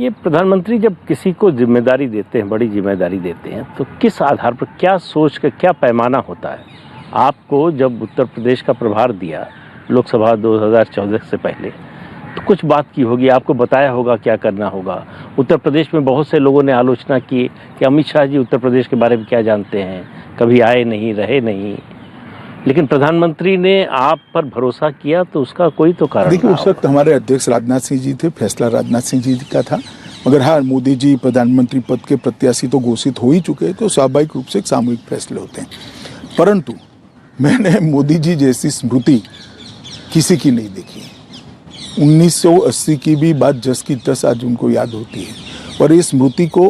ये प्रधानमंत्री जब किसी को जिम्मेदारी देते हैं, बड़ी जिम्मेदारी देते हैं, तो किस आधार पर, क्या सोच कर, क्या पैमाना होता है? आपको जब उत्तर प्रदेश का प्रभार दिया लोकसभा 2014 से पहले, तो कुछ बात की होगी, आपको बताया होगा क्या करना होगा। उत्तर प्रदेश में बहुत से लोगों ने आलोचना की कि अमित शाह जी उत्तर प्रदेश के बारे में क्या जानते हैं, कभी आए नहीं, रहे नहीं, लेकिन प्रधानमंत्री ने आप पर भरोसा किया, तो उसका कोई तो कारण। देखिए, उस वक्त हमारे अध्यक्ष राजनाथ सिंह जी थे, फैसला राजनाथ सिंह जी का था, मगर हाँ, मोदी जी प्रधानमंत्री पद के प्रत्याशी तो घोषित हो ही चुके, तो स्वाभाविक रूप से एक सामूहिक फैसले होते हैं। परंतु मैंने मोदी जी जैसी स्मृति किसी की नहीं देखी। 1980 की भी बात जस की तस आज उनको याद होती है, और इस स्मृति को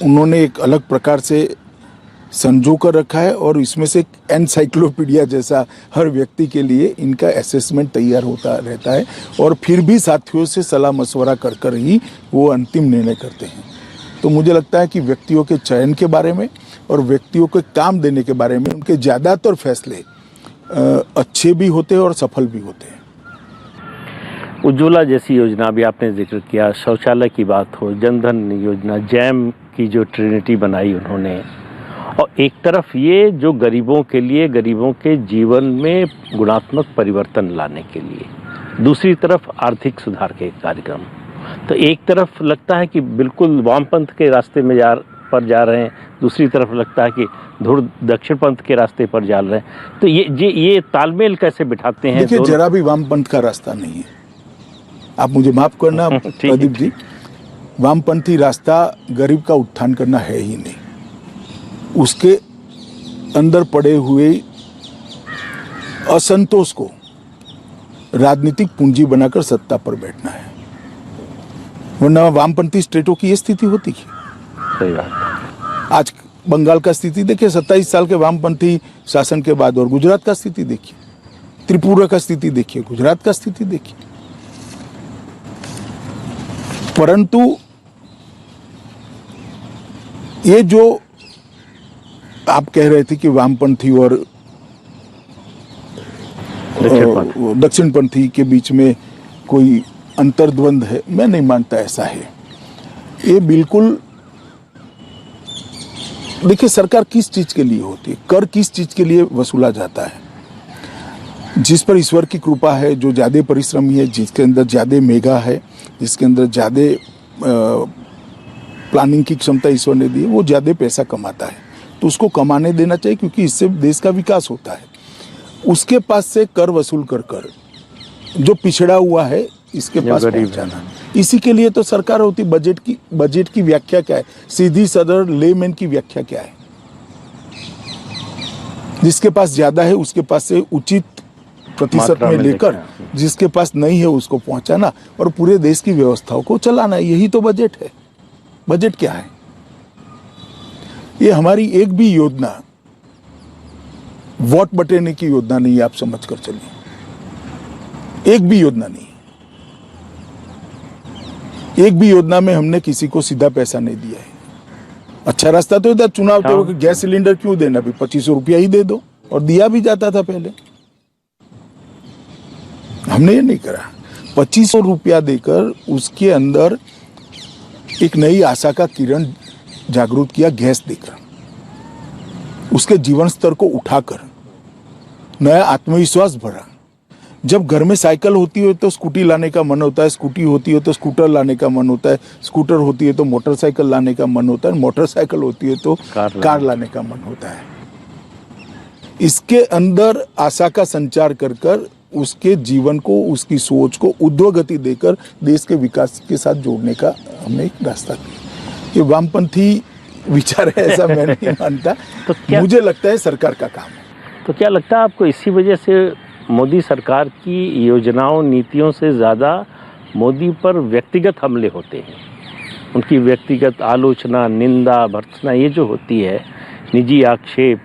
उन्होंने एक अलग प्रकार से संजो कर रखा है, और इसमें से एनसाइक्लोपीडिया जैसा हर व्यक्ति के लिए इनका असेसमेंट तैयार होता रहता है, और फिर भी साथियों से सलाह मशवरा कर कर ही वो अंतिम निर्णय करते हैं। तो मुझे लगता है कि व्यक्तियों के चयन के बारे में और व्यक्तियों को काम देने के बारे में उनके ज़्यादातर फैसले अच्छे भी होते हैं और सफल भी होते हैं। उज्ज्वला जैसी योजना भी आपने जिक्र किया, शौचालय की बात हो, जनधन योजना, जैम की जो ट्रिनिटी बनाई उन्होंने, और एक तरफ ये जो गरीबों के लिए, गरीबों के जीवन में गुणात्मक परिवर्तन लाने के लिए, दूसरी तरफ आर्थिक सुधार के कार्यक्रम। तो एक तरफ लगता है कि बिल्कुल वामपंथ के रास्ते में जा रहे हैं, दूसरी तरफ लगता है कि धुर दक्षिण पंथ के रास्ते पर जा रहे हैं। तो ये तालमेल कैसे बिठाते हैं? देखिए, जरा भी वामपंथ का रास्ता नहीं है, आप मुझे माफ करना प्रदीप जी, वामपंथी रास्ता गरीब का उत्थान करना है ही नहीं। उसके अंदर पड़े हुए असंतोष को राजनीतिक पूंजी बनाकर सत्ता पर बैठना है, वरना वामपंथी स्टेटों की ये स्थिति होती है। सही बात। आज बंगाल का स्थिति देखिए, 27 साल के वामपंथी शासन के बाद, और गुजरात का स्थिति देखिए, त्रिपुरा का स्थिति देखिए, गुजरात का स्थिति देखिए। परंतु ये जो आप कह रहे थे कि वामपंथी और दक्षिणपंथी के बीच में कोई अंतर्द्वंद है, मैं नहीं मानता ऐसा है। ये बिल्कुल, देखिए, सरकार किस चीज के लिए होती है, कर किस चीज के लिए वसूला जाता है? जिस पर ईश्वर की कृपा है, जो ज्यादा परिश्रमी है, जिसके अंदर ज्यादा मेगा है, जिसके अंदर ज्यादा प्लानिंग की क्षमता ईश्वर ने दी है, वो ज्यादा पैसा कमाता है, तो उसको कमाने देना चाहिए, क्योंकि इससे देश का विकास होता है। उसके पास से कर वसूल कर कर जो पिछड़ा हुआ है, इसके पास पहुंचाना, इसी के लिए तो सरकार होती। बजट की व्याख्या क्या है? सीधी सदर लेमैन की व्याख्या क्या है? जिसके पास ज्यादा है उसके पास से उचित प्रतिशत में लेकर, जिसके पास नहीं है उसको पहुंचाना, और पूरे देश की व्यवस्थाओं को चलाना, यही तो बजट है। बजट क्या है? ये हमारी एक भी योजना वोट बटेने की योजना नहीं है, आप समझ कर चलिए। एक भी योजना नहीं, एक भी योजना में हमने किसी को सीधा पैसा नहीं दिया है। अच्छा रास्ता तो इधर चुनाव के वक्त गैस सिलेंडर क्यों देना, भी 2500 रुपया ही दे दो, और दिया भी जाता था पहले। हमने ये नहीं करा। 2500 रुपया देकर उसके अंदर एक नई आशा का किरण जागरूक किया, गैस देकर, उसके जीवन स्तर को उठाकर नया आत्मविश्वास भरा। जब घर में साइकिल होती है तो स्कूटी लाने का मन होता है, स्कूटी होती है तो स्कूटर लाने का मन होता है, स्कूटर होती है तो मोटरसाइकिल लाने का मन होता है, मोटरसाइकिल होती है तो कार लाने का मन होता है। इसके अंदर आशा का संचार कर कर उसके जीवन को, उसकी सोच को उद्वगति देकर देश के विकास के साथ जोड़ने का हमने एक रास्ता किया। ये वामपंथी विचार है ऐसा मैं नहीं मानता। तो मुझे लगता है सरकार का काम है। तो क्या लगता है आपको, इसी वजह से मोदी सरकार की योजनाओं, नीतियों से ज़्यादा मोदी पर व्यक्तिगत हमले होते हैं? उनकी व्यक्तिगत आलोचना, निंदा, भर्त्सना, ये जो होती है, निजी आक्षेप,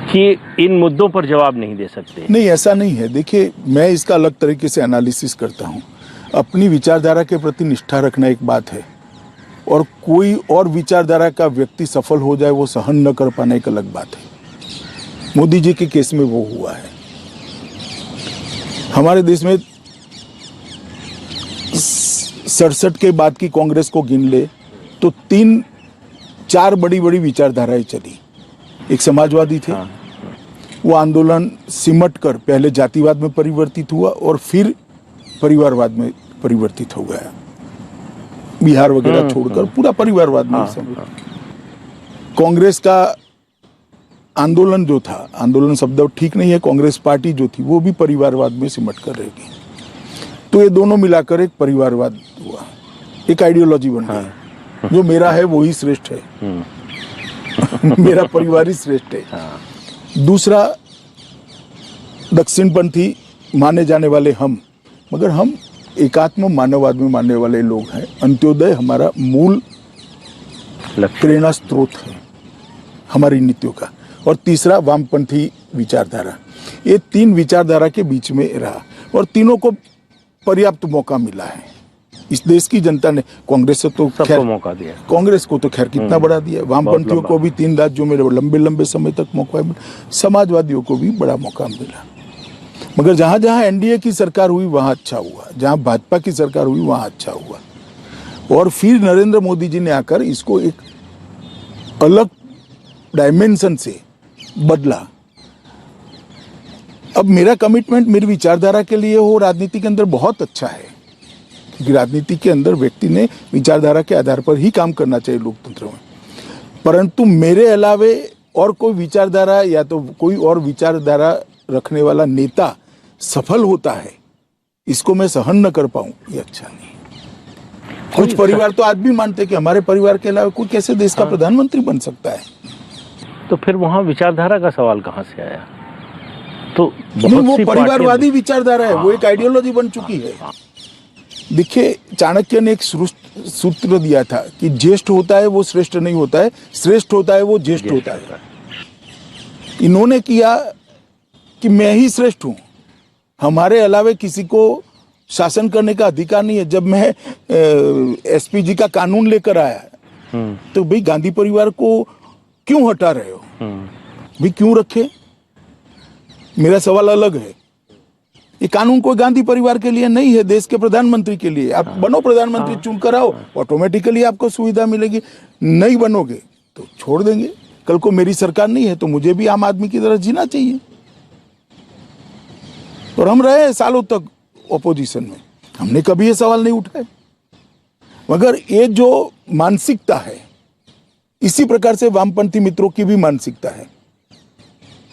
कि इन मुद्दों पर जवाब नहीं दे सकते? नहीं, ऐसा नहीं है। देखिए, मैं इसका अलग तरीके से एनालिसिस करता हूँ। अपनी विचारधारा के प्रति निष्ठा रखना एक बात है, और कोई और विचारधारा का व्यक्ति सफल हो जाए वो सहन न कर पाना एक अलग बात है। मोदी जी के केस में वो हुआ है। हमारे देश में 67 के बाद की कांग्रेस को गिन ले तो 3-4 बड़ी बड़ी विचारधाराएं चली। एक समाजवादी थे, वो आंदोलन सिमट कर पहले जातिवाद में परिवर्तित हुआ और फिर परिवारवाद में परिवर्तित हो गया। बिहार वगैरह छोड़कर पूरा परिवारवाद में कांग्रेस का आंदोलन जो था, आंदोलन शब्द ठीक नहीं है, कांग्रेस पार्टी जो थी वो भी परिवारवाद में सिमट कर रहेगी। तो ये दोनों मिलाकर एक परिवारवाद हुआ, एक आइडियोलॉजी बन गई। जो मेरा है वो ही श्रेष्ठ है, मेरा परिवार ही श्रेष्ठ है। दूसरा दक्षिणपंथी माने जाने वाले हम, मगर हम एकात्म मानववाद में मानने वाले लोग हैं। अंत्योदय हमारा मूल प्रेरणा स्रोत है हमारी नीतियों का। और तीसरा वामपंथी विचारधारा। ये 3 विचारधारा के बीच में रहा और तीनों को पर्याप्त मौका मिला है। इस देश की जनता ने कांग्रेस से तो खैर मौका दिया, कांग्रेस को तो खैर कितना बड़ा दिया, वामपंथियों को भी 3 राज्यों में लंबे लंबे समय तक मौका मिला, समाजवादियों को भी बड़ा मौका मिला। मगर जहां जहां एनडीए की सरकार हुई वहां अच्छा हुआ, जहां भाजपा की सरकार हुई वहां अच्छा हुआ। और फिर नरेंद्र मोदी जी ने आकर इसको एक अलग डायमेंशन से बदला। अब मेरा कमिटमेंट मेरी विचारधारा के लिए हो राजनीति के अंदर बहुत अच्छा है, क्योंकि राजनीति के अंदर व्यक्ति ने विचारधारा के आधार पर ही काम करना चाहिए लोकतंत्र में। परंतु मेरे अलावे और कोई विचारधारा या तो कोई और विचारधारा रखने वाला नेता सफल होता है, इसको मैं सहन न कर पाऊं, ये अच्छा नहीं। कुछ परिवार तो आज भी मानते हैं कि हमारे परिवार के अलावा कोई कैसे देश का प्रधानमंत्री बन सकता है। तो फिर वहां विचारधारा का सवाल कहां से आया? तो नहीं, वो परिवारवादी विचारधारा है, वो एक आइडियोलॉजी बन चुकी है। देखिए, चाणक्य ने एक सूत्र दिया था कि ज्येष्ठ होता है वो श्रेष्ठ नहीं होता है, श्रेष्ठ होता है वो ज्येष्ठ होता है। इन्होंने किया कि मैं ही श्रेष्ठ हूं, हमारे अलावे किसी को शासन करने का अधिकार नहीं है। जब मैं एसपीजी का कानून लेकर आया तो भाई गांधी परिवार को क्यों हटा रहे हो, भी क्यों रखे? मेरा सवाल अलग है। ये कानून कोई गांधी परिवार के लिए नहीं है, देश के प्रधानमंत्री के लिए। आप बनो प्रधानमंत्री, चुनकर आओ, ऑटोमेटिकली आपको सुविधा मिलेगी। नहीं बनोगे तो छोड़ देंगे। कल को मेरी सरकार नहीं है तो मुझे भी आम आदमी की तरह जीना चाहिए। और हम रहे सालों तक ऑपोजिशन में, हमने कभी ये सवाल नहीं उठाए। मगर ये जो मानसिकता है, इसी प्रकार से वामपंथी मित्रों की भी मानसिकता है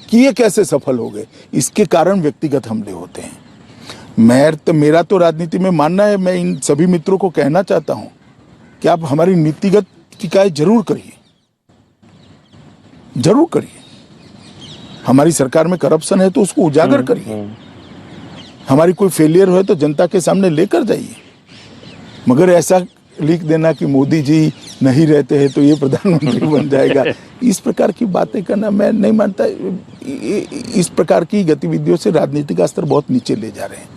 कि ये कैसे सफल हो गए। इसके कारण व्यक्तिगत हमले होते हैं। मेरा तो राजनीति में मानना है, मैं इन सभी मित्रों को कहना चाहता हूं कि आप हमारी नीतिगत शिकायत जरूर करिए, जरूर करिए। हमारी सरकार में करप्शन है तो उसको उजागर करिए, हमारी कोई फेलियर हो तो जनता के सामने लेकर जाइए। मगर ऐसा लिख देना कि मोदी जी नहीं रहते हैं तो ये प्रधानमंत्री बन जाएगा, इस प्रकार की बातें करना मैं नहीं मानता। इस प्रकार की गतिविधियों से राजनीति का स्तर बहुत नीचे ले जा रहे हैं,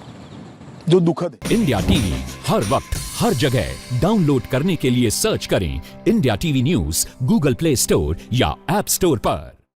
जो दुखद है। इंडिया टीवी हर वक्त हर जगह डाउनलोड करने के लिए सर्च करें India TV news Google play store या ऐप स्टोर पर।